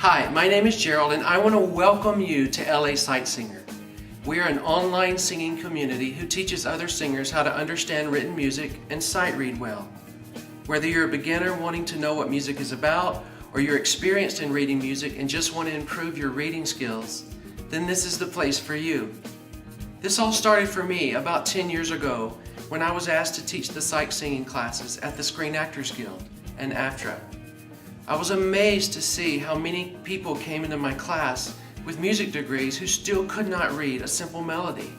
Hi, my name is Gerald and I want to welcome you to LASightsinger. We are an online singing community who teaches other singers how to understand written music and sight read well. Whether you're a beginner wanting to know what music is about, or you're experienced in reading music and just want to improve your reading skills, then this is the place for you. This all started for me about 10 years ago when I was asked to teach the sight singing classes at the Screen Actors Guild and AFTRA. I was amazed to see how many people came into my class with music degrees who still could not read a simple melody.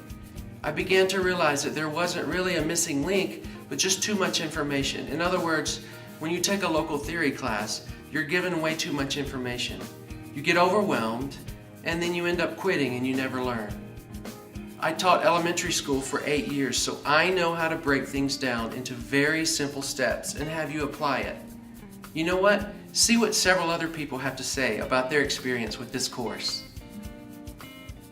I began to realize that there wasn't really a missing link, but just too much information. In other words, when you take a local theory class, you're given way too much information. You get overwhelmed, and then you end up quitting and you never learn. I taught elementary school for 8 years, so I know how to break things down into very simple steps and have you apply it. You know what? See what several other people have to say about their experience with this course.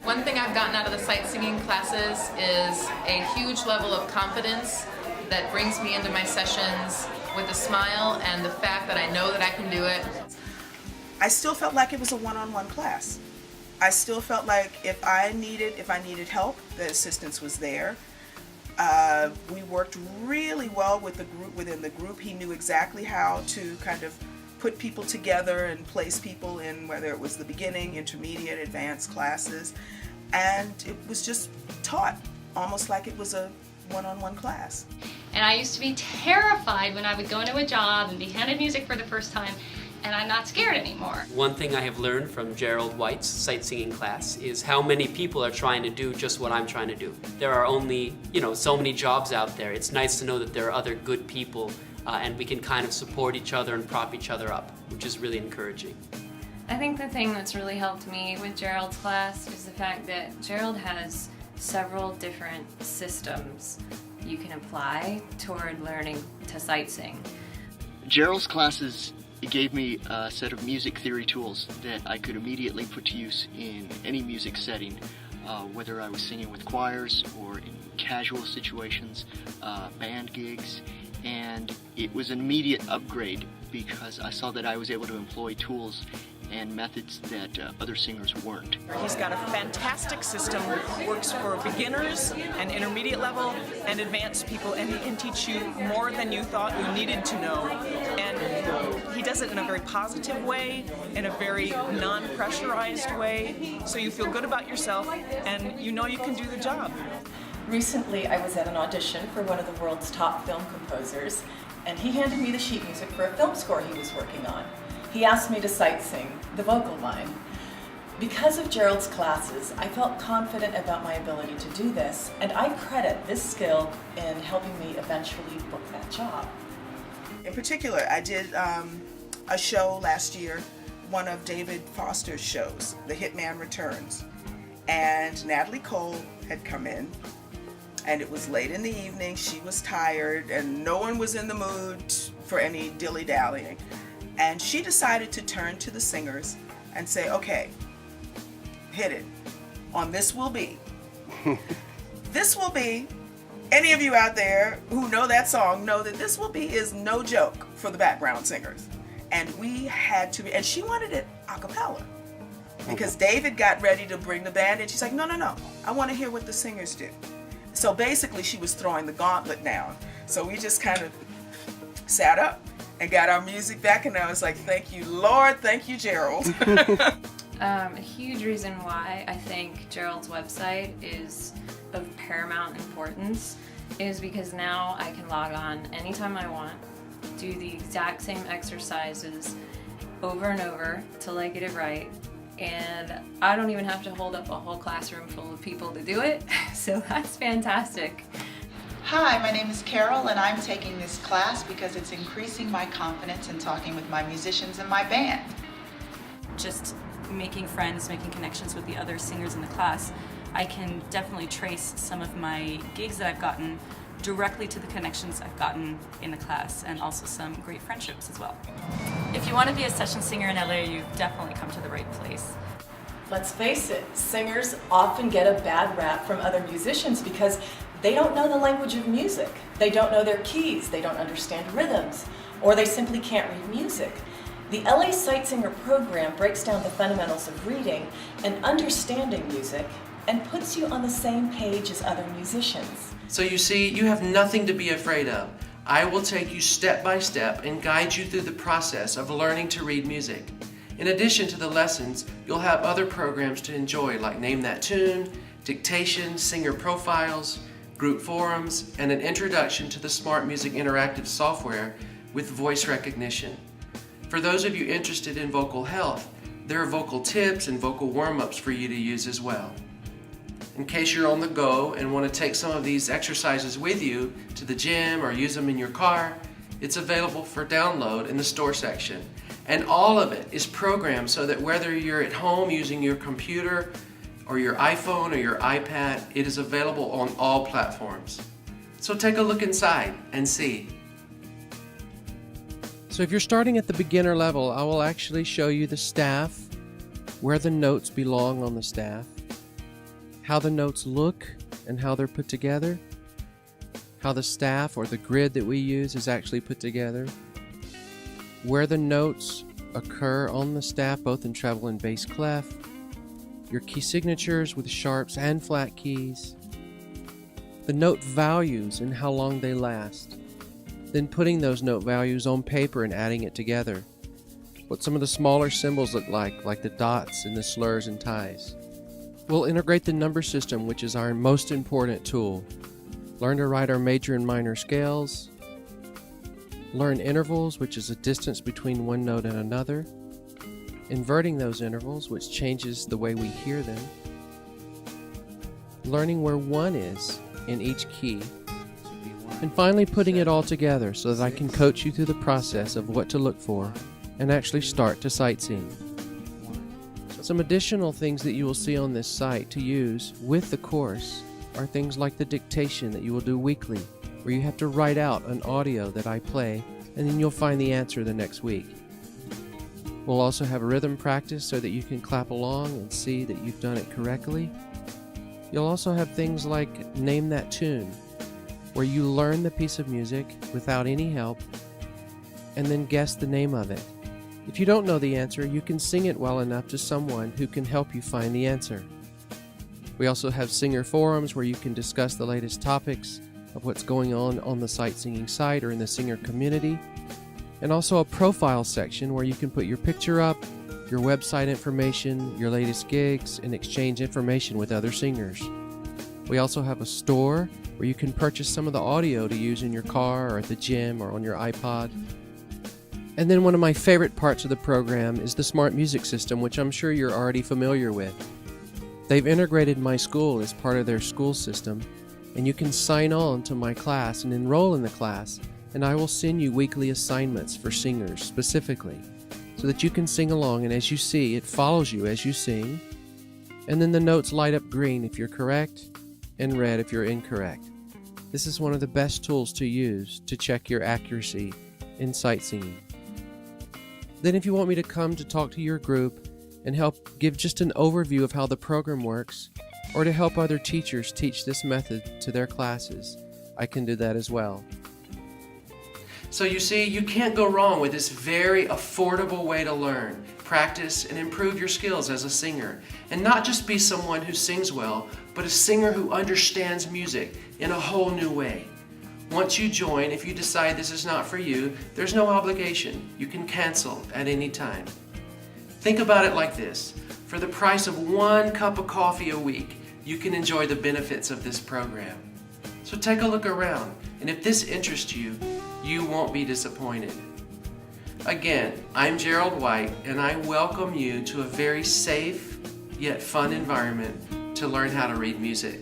One thing I've gotten out of the sight singing classes is a huge level of confidence that brings me into my sessions with a smile and the fact that I know that I can do it. I still felt like it was a one-on-one class. I still felt like if I needed help, the assistance was there. We worked really well with the group within the group. He knew exactly how to kind of put people together and place people in, whether it was the beginning, intermediate, advanced classes, and it was just taught almost like it was a one-on-one class. And I used to be terrified when I would go into a job and be handed music for the first time, and I'm not scared anymore. One thing I have learned from Gerald White's sight singing class is how many people are trying to do just what I'm trying to do. There are only, so many jobs out there. It's nice to know that there are other good people and we can kind of support each other and prop each other up, which is really encouraging. I think the thing that's really helped me with Gerald's class is the fact that Gerald has several different systems you can apply toward learning to sight sing. Gerald's classes gave me a set of music theory tools that I could immediately put to use in any music setting, whether I was singing with choirs or in casual situations, band gigs, and it was an immediate upgrade because I saw that I was able to employ tools and methods that other singers weren't. He's got a fantastic system, works for beginners and intermediate level and advanced people, and he can teach you more than you thought you needed to know. And he does it in a very positive way, in a very non-pressurized way, so you feel good about yourself and you know you can do the job. Recently, I was at an audition for one of the world's top film composers, and he handed me the sheet music for a film score he was working on. He asked me to sight sing the vocal line. Because of Gerald's classes, I felt confident about my ability to do this, and I credit this skill in helping me eventually book that job. In particular, I did a show last year, one of David Foster's shows, The Hitman Returns, and Natalie Cole had come in, and it was late in the evening, she was tired, and no one was in the mood for any dilly-dallying. And she decided to turn to the singers and say, okay, hit it. On This Will Be. This Will Be, any of you out there who know that song know that This Will Be is no joke for the background singers. And we had to, and she wanted it a cappella. Because David got ready to bring the band in. She's like, no, I want to hear what the singers do. So basically she was throwing the gauntlet down. So we just kind of sat up and got our music back, and I was like, thank you, Lord, thank you, Gerald. A huge reason why I think Gerald's website is of paramount importance is because now I can log on anytime I want, do the exact same exercises over and over till I get it right, and I don't even have to hold up a whole classroom full of people to do it, so that's fantastic. Hi, my name is Carol, and I'm taking this class because it's increasing my confidence in talking with my musicians in my band. Just making friends, making connections with the other singers in the class, I can definitely trace some of my gigs that I've gotten directly to the connections I've gotten in the class, and also some great friendships as well. If you want to be a session singer in LA, you've definitely come to the right place. Let's face it, singers often get a bad rap from other musicians because they don't know the language of music. They don't know their keys, they don't understand rhythms, or they simply can't read music. The LASightsinger program breaks down the fundamentals of reading and understanding music and puts you on the same page as other musicians. So you see, you have nothing to be afraid of. I will take you step by step and guide you through the process of learning to read music. In addition to the lessons, you'll have other programs to enjoy like Name That Tune, dictation, singer profiles, group forums, and an introduction to the Smart Music Interactive software with voice recognition. For those of you interested in vocal health, there are vocal tips and vocal warm-ups for you to use as well. In case you're on the go and want to take some of these exercises with you to the gym or use them in your car, it's available for download in the store section. And all of it is programmed so that whether you're at home using your computer or your iPhone or your iPad, it is available on all platforms. So take a look inside and see. So if you're starting at the beginner level, I will actually show you the staff, where the notes belong on the staff, how the notes look and how they're put together, how the staff or the grid that we use is actually put together, where the notes occur on the staff both in treble and bass clef, your key signatures with sharps and flat keys, the note values and how long they last, then putting those note values on paper and adding it together, what some of the smaller symbols look like the dots and the slurs and ties. We'll integrate the number system, which is our most important tool. Learn to write our major and minor scales. Learn intervals, which is a distance between one note and another. Inverting those intervals, which changes the way we hear them. Learning where one is in each key. And finally putting it all together so that I can coach you through the process of what to look for and actually start to sight sing. Some additional things that you will see on this site to use with the course are things like the dictation that you will do weekly, where you have to write out an audio that I play and then you'll find the answer the next week. We'll also have a rhythm practice so that you can clap along and see that you've done it correctly. You'll also have things like Name That Tune, where you learn the piece of music without any help and then guess the name of it. If you don't know the answer, you can sing it well enough to someone who can help you find the answer. We also have singer forums where you can discuss the latest topics of what's going on the Sight Singing site or in the singer community, and also a profile section where you can put your picture up, your website information, your latest gigs, and exchange information with other singers. We also have a store where you can purchase some of the audio to use in your car or at the gym or on your iPod. And then one of my favorite parts of the program is the Smart Music System, which I'm sure you're already familiar with. They've integrated my school as part of their school system, and you can sign on to my class and enroll in the class, and I will send you weekly assignments for singers specifically, so that you can sing along, and as you see, it follows you as you sing, and then the notes light up green if you're correct, and red if you're incorrect. This is one of the best tools to use to check your accuracy in sight singing. Then if you want me to come to talk to your group and help give just an overview of how the program works, or to help other teachers teach this method to their classes, I can do that as well. So you see, you can't go wrong with this very affordable way to learn, practice, and improve your skills as a singer. And not just be someone who sings well, but a singer who understands music in a whole new way. Once you join, if you decide this is not for you, there's no obligation. You can cancel at any time. Think about it like this. For the price of 1 cup of coffee a week, you can enjoy the benefits of this program. So take a look around, and if this interests you, you won't be disappointed. Again, I'm Gerald White, and I welcome you to a very safe yet fun environment to learn how to read music.